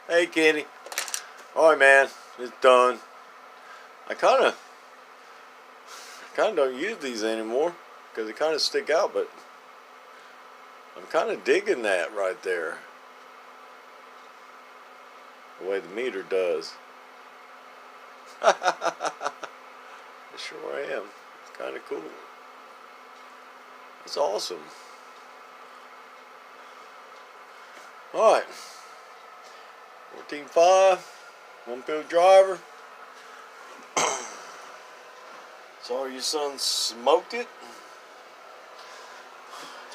Hey, Kenny. Alright, man. It's done. I kind of don't use these anymore because they kind of stick out, but I'm kind of digging that right there. The way the meter does. I sure am. It's kind of cool. It's awesome. Alright. 14.5. One-field driver. Sorry your son smoked it.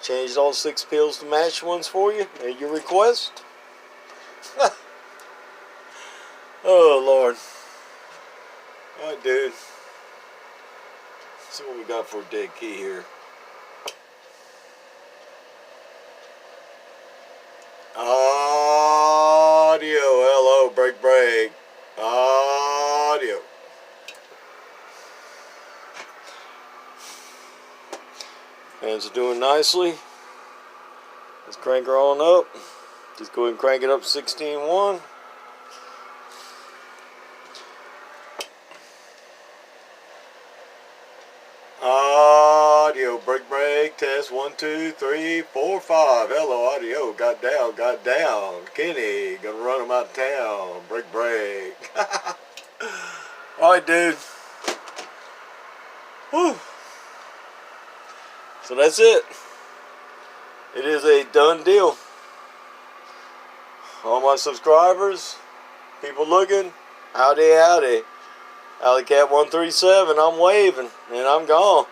Changed all 6 pills to match ones for you at your request. Oh, Lord. Alright, dude. Let's see what we got for a dead key here. Audio. Hello, break, break. Audio. Hands are doing nicely. Let's crank her on up. Just go ahead and crank it up 16.1. Audio, break, break, test 1, 2, 3, 4, 5. Hello, audio. Got down. Kenny, gonna run him out of town. Break, break. Alright, dude. Whew. So that's it. It is a done deal. All my subscribers, people looking, howdy, howdy. Alleycat 137, I'm waving, and I'm gone.